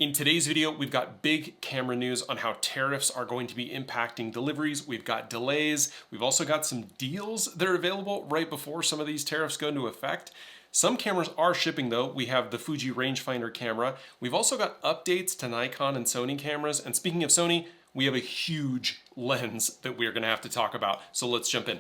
In today's video, we've got big camera news on how tariffs are going to be impacting deliveries. We've got delays. We've also got some deals that are available right before some of these tariffs go into effect. Some cameras are shipping though. We have the Fuji rangefinder camera. We've also got updates to Nikon and Sony cameras. And speaking of Sony, we have a huge lens that we're gonna have to talk about. So let's jump in.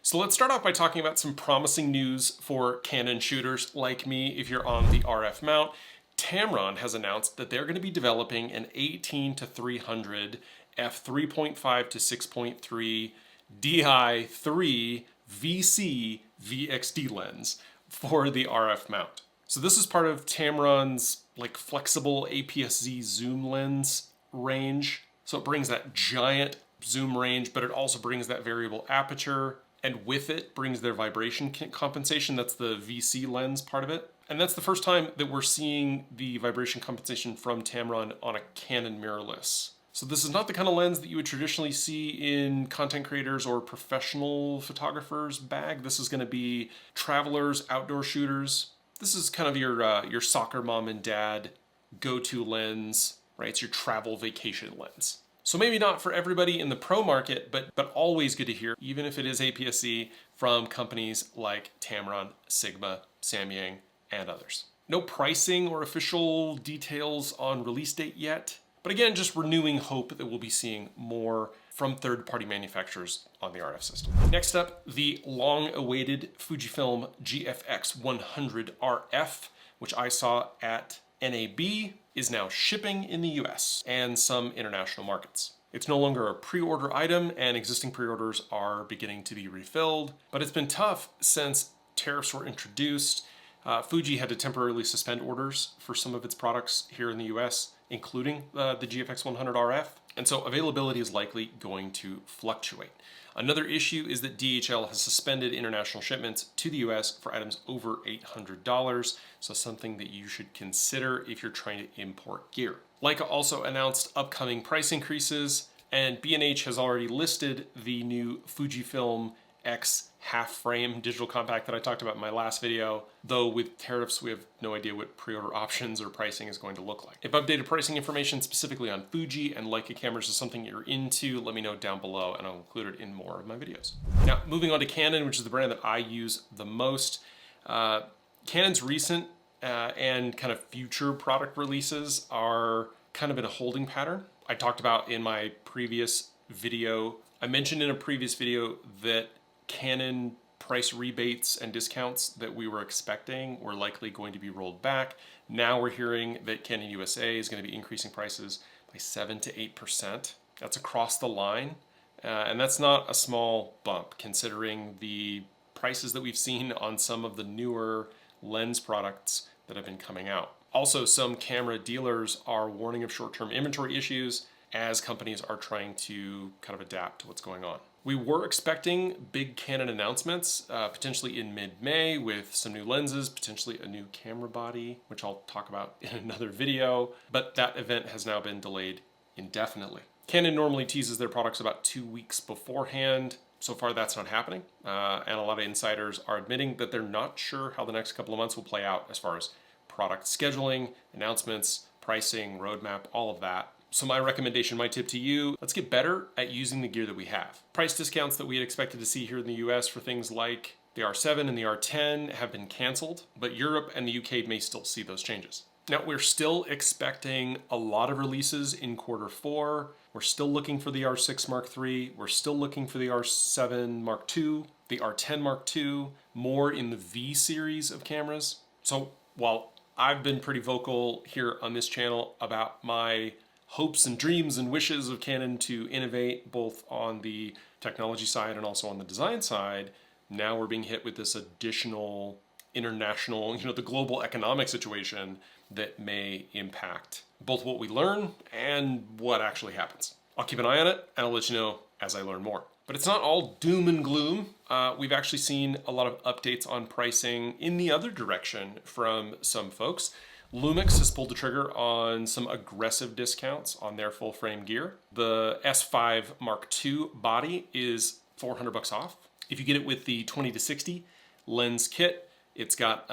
So let's start off by talking about some promising news for Canon shooters like me if you're on the RF mount. Tamron has announced that they're going to be developing an 18-300 f3.5 to 6.3 Di3 VC VXD lens for the RF mount. So this is part of Tamron's like flexible APS-Z zoom lens range. So it brings that giant zoom range, but it also brings that variable aperture. And with it brings their vibration compensation. That's the VC lens part of it. And that's the first time that we're seeing the vibration compensation from Tamron on a Canon mirrorless. So this is not the kind of lens that you would traditionally see in content creators or professional photographers' bag. This is going to be travelers, outdoor shooters. This is kind of your soccer mom and dad go-to lens, right? It's your travel vacation lens. So maybe not for everybody in the pro market, but always good to hear, even if it is APS-C, from companies like Tamron, Sigma, Samyang, and others. No pricing or official details on release date yet, but again, just renewing hope that we'll be seeing more from third-party manufacturers on the RF system. Next up, the long-awaited Fujifilm GFX 100 RF, which I saw at NAB, is now shipping in the US and some international markets. It's no longer a pre-order item and existing pre-orders are beginning to be refilled, but it's been tough since tariffs were introduced. Fuji had to temporarily suspend orders for some of its products here in the US, including the GFX 100 RF, and so availability is likely going to fluctuate. Another issue is that DHL has suspended international shipments to the US for items over $800, so something that you should consider if you're trying to import gear. Leica also announced upcoming price increases, and B&H has already listed the new Fujifilm X half-frame digital compact that I talked about in my last video, though with tariffs we have no idea what pre-order options or pricing is going to look like. If updated pricing information specifically on Fuji and Leica cameras is something you're into, let me know down below and I'll include it in more of my videos. Now, moving on to Canon, which is the brand that I use the most. Canon's recent and kind of future product releases are kind of in a holding pattern. I talked about in my previous video, I mentioned in a previous video that Canon price rebates and discounts that we were expecting were likely going to be rolled back. Now we're hearing that Canon USA is going to be increasing prices by 7 to 8%. That's across the line. And that's not a small bump considering the prices that we've seen on some of the newer lens products that have been coming out. Also, some camera dealers are warning of short-term inventory issues as companies are trying to kind of adapt to what's going on. We were expecting big Canon announcements, potentially in mid-May with some new lenses, potentially a new camera body, which I'll talk about in another video, but that event has now been delayed indefinitely. Canon normally teases their products about 2 weeks beforehand. So far that's not happening, and a lot of insiders are admitting that they're not sure how the next couple of months will play out as far as product scheduling, announcements, pricing, roadmap, all of that. So my recommendation, my tip to you, let's get better at using the gear that we have. Price discounts that we had expected to see here in the US for things like the R7 and the R10 have been canceled, but Europe and the UK may still see those changes. Now, we're still expecting a lot of releases in Q4. We're still looking for the R6 Mark III. We're still looking for the R7 Mark II, the R10 Mark II, more in the V series of cameras. So while I've been pretty vocal here on this channel about my hopes and dreams and wishes of Canon to innovate both on the technology side and also on the design side, now we're being hit with this additional international, the global economic situation that may impact both what we learn and what actually happens. I'll keep an eye on it and I'll let you know as I learn more. But it's not all doom and gloom. We've actually seen a lot of updates on pricing in the other direction from some folks. Lumix has pulled the trigger on some aggressive discounts on their full frame gear. The S5 Mark II body is $400 off. If you get it with the 20 to 60 lens kit, It's got,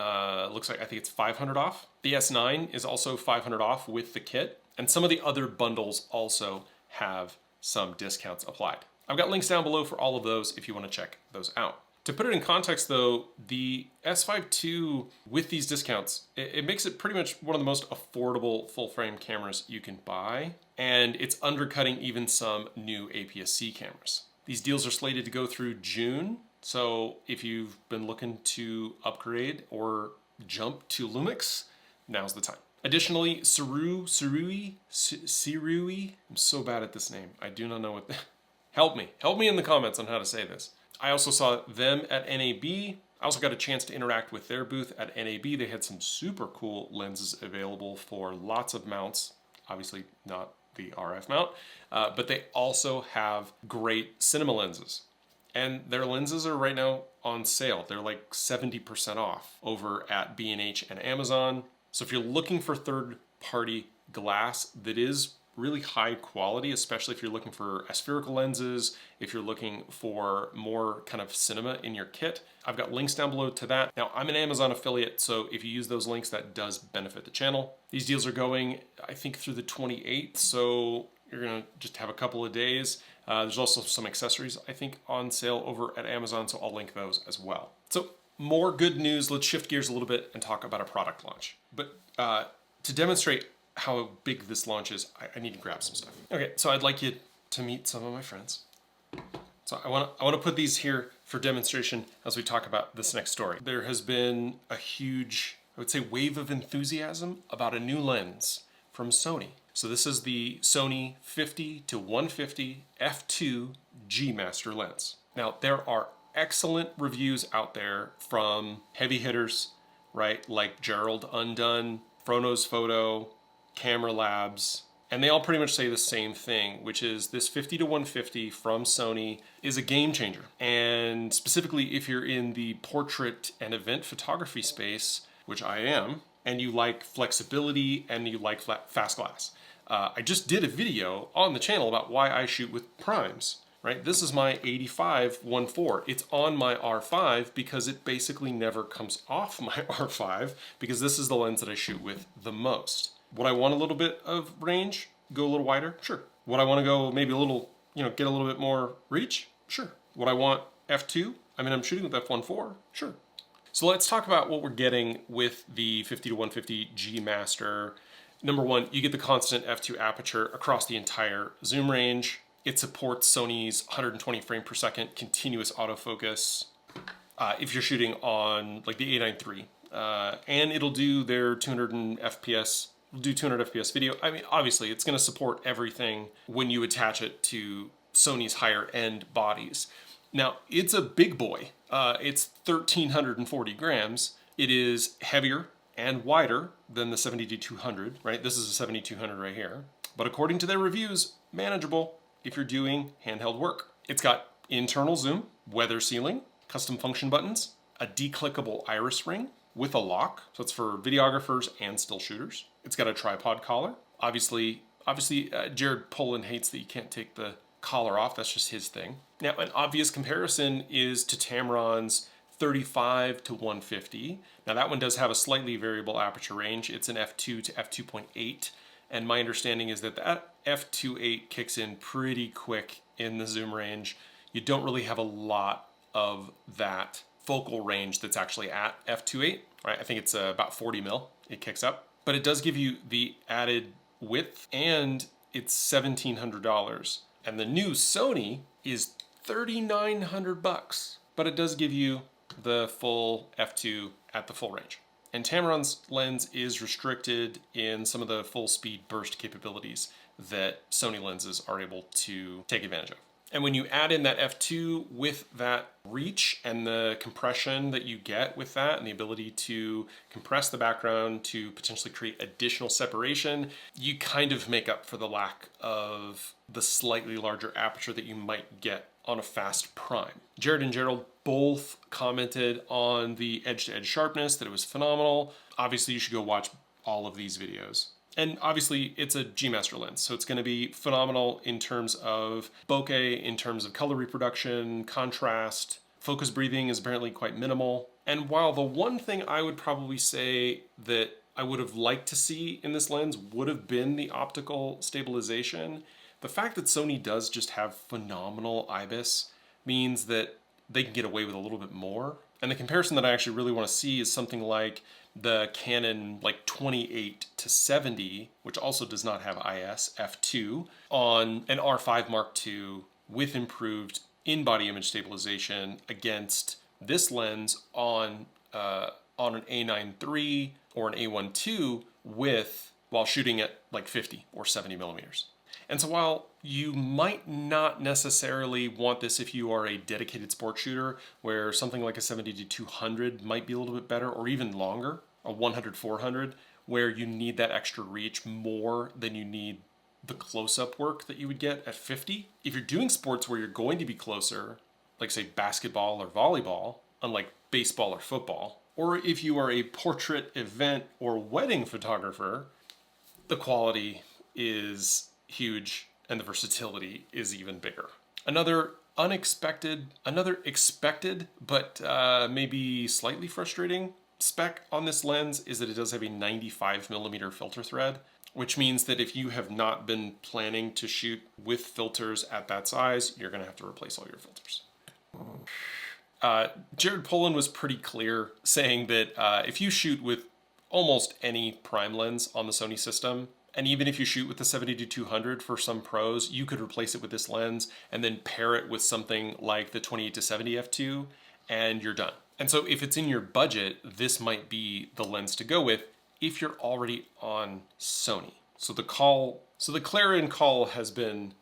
looks like, I think it's 500 off. The S9 is also 500 off with the kit. And some of the other bundles also have some discounts applied. I've got links down below for all of those if you want to check those out. To put it in context though, the S5 II with these discounts, it makes it pretty much one of the most affordable full frame cameras you can buy. And it's undercutting even some new APS-C cameras. These deals are slated to go through June. So if you've been looking to upgrade or jump to Lumix, now's the time. Additionally, Sirui, I'm so bad at this name. I do not know what, help me in the comments on how to say this. I also saw them at NAB. I also got a chance to interact with their booth at NAB. They had some super cool lenses available for lots of mounts, obviously not the RF mount, but they also have great cinema lenses. And their lenses are right now on sale. They're like 70% off over at B&H and Amazon. So if you're looking for third-party glass that is really high quality, especially if you're looking for aspherical lenses, if you're looking for more kind of cinema in your kit, I've got links down below to that. Now, I'm an Amazon affiliate, so if you use those links, that does benefit the channel. These deals are going, I think, through the 28th, so you're gonna just have a couple of days. There's also some accessories, I think, on sale over at Amazon, so I'll link those as well. So more good news. Let's shift gears a little bit and talk about a product launch. But to demonstrate how big this launch is, I need to grab some stuff. Okay, so I'd like you to meet some of my friends. So I want to put these here for demonstration as we talk about this next story. There has been a huge, I would say, wave of enthusiasm about a new lens from Sony. So this is the Sony 50-150 f2 G Master lens. Now, there are excellent reviews out there from heavy hitters, right? Like Gerald Undone, Frono's Photo, Camera Labs, and they all pretty much say the same thing, which is this 50-150 from Sony is a game changer. And specifically if you're in the portrait and event photography space, which I am, and you like flexibility and you like fast glass. I just did a video on the channel about why I shoot with primes, right? This is my 85-1.4. It's on my R5 because it basically never comes off my R5 because this is the lens that I shoot with the most. Would I want a little bit of range? Go a little wider? Sure. Would I want to go maybe a little, get a little bit more reach? Sure. Would I want f2? I mean, I'm shooting with f1.4. Sure. So let's talk about what we're getting with the 50-150 G Master. Number one, you get the constant f2 aperture across the entire zoom range. It supports Sony's 120 frame per second continuous autofocus if you're shooting on like the A9 III. And it'll do their 200 FPS video. I mean, obviously it's gonna support everything when you attach it to Sony's higher end bodies. Now, it's a big boy. It's 1,340 grams. It is heavier and wider than the 70-200, right? This is a 70-200 right here. But according to their reviews, manageable if you're doing handheld work. It's got internal zoom, weather sealing, custom function buttons, a declickable iris ring with a lock, so it's for videographers and still shooters. It's got a tripod collar. Obviously, Jared Polin hates that you can't take the collar off. That's just his thing. Now, an obvious comparison is to Tamron's 35-150. Now that one does have a slightly variable aperture range. It's an f2 to f2.8. And my understanding is that that f2.8 kicks in pretty quick in the zoom range. You don't really have a lot of that focal range that's actually at f2.8, right? I think it's about 40 mil it kicks up. But it does give you the added width and it's $1,700. And the new Sony is $3,900, but it does give you the full f2 at the full range. And Tamron's lens is restricted in some of the full speed burst capabilities that Sony lenses are able to take advantage of. And when you add in that f2 with that reach and the compression that you get with that and the ability to compress the background to potentially create additional separation, you kind of make up for the lack of the slightly larger aperture that you might get on a fast prime. Jared and Gerald both commented on the edge-to-edge sharpness, that it was phenomenal. Obviously, you should go watch all of these videos. And obviously, it's a G Master lens, so it's going to be phenomenal in terms of bokeh, in terms of color reproduction, contrast. Focus breathing is apparently quite minimal. And while the one thing I would probably say that I would have liked to see in this lens would have been the optical stabilization, the fact that Sony does just have phenomenal IBIS means that they can get away with a little bit more. And the comparison that I actually really want to see is something like the Canon like 28 to 70, which also does not have IS f2, on an R5 Mark II with improved in-body image stabilization against this lens on an A9 III or an A1 II while shooting at like 50 or 70 millimeters. And so while you might not necessarily want this if you are a dedicated sports shooter, where something like a 70-200 might be a little bit better, or even longer, a 100-400, where you need that extra reach more than you need the close-up work that you would get at 50. If you're doing sports where you're going to be closer, like say basketball or volleyball, unlike baseball or football, or if you are a portrait, event, or wedding photographer, the quality is huge and the versatility is even bigger. Another expected, but maybe slightly frustrating spec on this lens is that it does have a 95mm filter thread, which means that if you have not been planning to shoot with filters at that size, you're gonna have to replace all your filters. Jared Polin was pretty clear saying that if you shoot with almost any prime lens on the Sony system, and even if you shoot with the 70-200 for some pros, you could replace it with this lens and then pair it with something like the 28-70 f2 and you're done. And so if it's in your budget, this might be the lens to go with if you're already on Sony. So the clarion call has been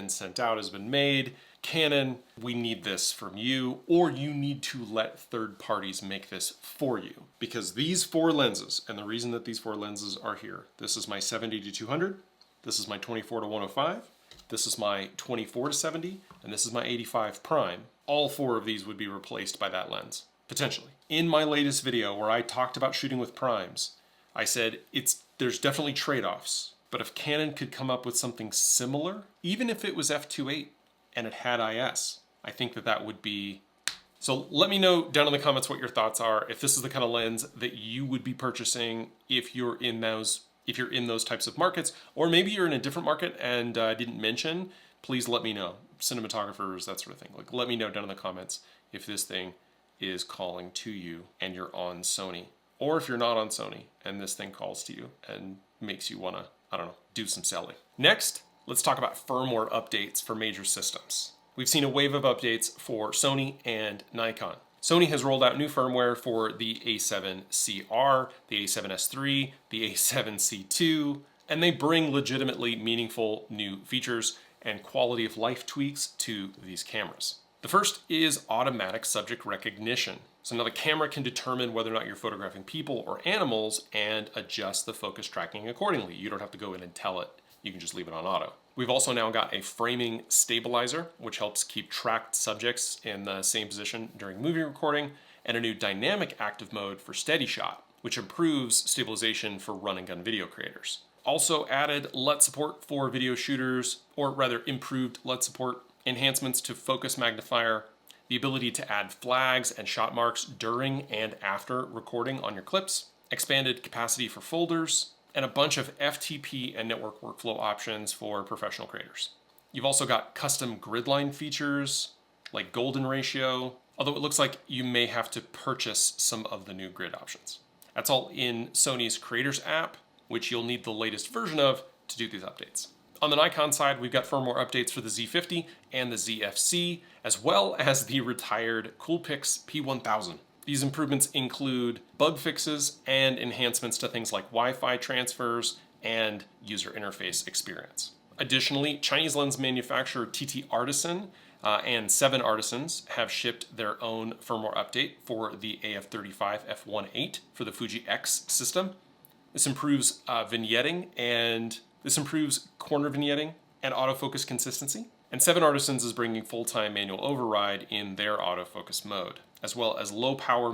sent out, has been made. Canon, we need this from you, or you need to let third parties make this for you. Because these four lenses, and the reason that these four lenses are here, this is my 70-200, this is my 24-105, this is my 24-70, and this is my 85 prime. All four of these would be replaced by that lens, potentially. In my latest video where I talked about shooting with primes, I said there's definitely trade-offs, but if Canon could come up with something similar, even if it was f2.8, and it had IS, I think that would be. So let me know down in the comments what your thoughts are, if this is the kind of lens that you would be purchasing if you're in those types of markets, or maybe you're in a different market and I didn't mention, please let me know. Cinematographers, that sort of thing. Like, let me know down in the comments if this thing is calling to you and you're on Sony, or if you're not on Sony and this thing calls to you and makes you wanna, I don't know, do some selling. Next, let's talk about firmware updates for major systems. We've seen a wave of updates for Sony and Nikon. Sony has rolled out new firmware for the A7CR, the A7S III, the A7C2, and they bring legitimately meaningful new features and quality of life tweaks to these cameras. The first is automatic subject recognition. So now the camera can determine whether or not you're photographing people or animals and adjust the focus tracking accordingly. You don't have to go in and tell it. You can just leave it on auto. We've also now got a framing stabilizer, which helps keep tracked subjects in the same position during movie recording, and a new dynamic active mode for steady shot, which improves stabilization for run and gun video creators. Also added LUT support for video shooters, or rather improved LUT support, enhancements to focus magnifier, the ability to add flags and shot marks during and after recording on your clips, expanded capacity for folders, and a bunch of FTP and network workflow options for professional creators. You've also got custom grid line features like golden ratio, although it looks like you may have to purchase some of the new grid options. That's all in Sony's Creators app, which you'll need the latest version of to do these updates. On the Nikon side, we've got firmware updates for the Z50 and the ZFC, as well as the retired Coolpix P1000. These improvements include bug fixes and enhancements to things like Wi-Fi transfers and user interface experience. Additionally, Chinese lens manufacturer TT Artisan and 7 Artisans have shipped their own firmware update for the AF35 f1.8 for the Fuji X system. This improves vignetting and this improves corner vignetting and autofocus consistency. And 7 Artisans is bringing full-time manual override in their autofocus mode, as well as low power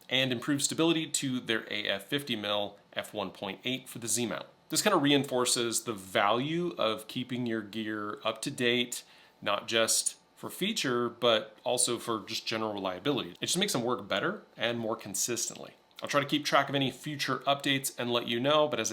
and improved stability to their AF50mm f1.8 for the Z mount. This kind of reinforces the value of keeping your gear up to date, not just for feature, but also for just general reliability. It just makes them work better and more consistently. I'll try to keep track of any future updates and let you know, but as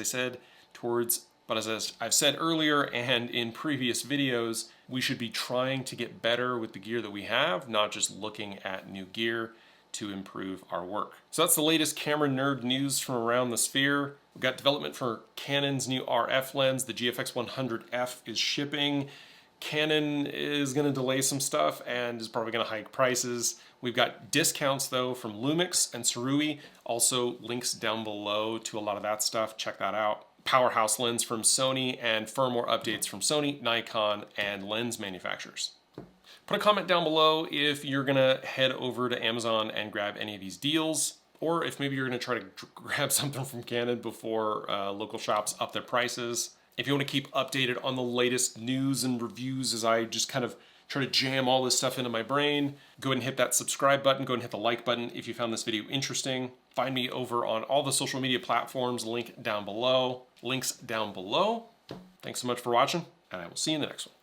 I've said earlier and in previous videos, we should be trying to get better with the gear that we have, not just looking at new gear to improve our work. So that's the latest camera nerd news from around the sphere. We've got development for Canon's new RF lens. The GFX 100F is shipping. Canon is going to delay some stuff and is probably going to hike prices. We've got discounts though from Lumix and Surui. Also links down below to a lot of that stuff. Check that out. Powerhouse lens from Sony and firmware updates from Sony, Nikon, and lens manufacturers. Put a comment down below if you're gonna head over to Amazon and grab any of these deals, or if maybe you're gonna try to grab something from Canon before local shops up their prices. If you want to keep updated on the latest news and reviews as I just kind of try to jam all this stuff into my brain, go ahead and hit that subscribe button, go ahead and hit the like button if you found this video interesting. Find me over on all the social media platforms, link down below, links down below. Thanks so much for watching, and I will see you in the next one.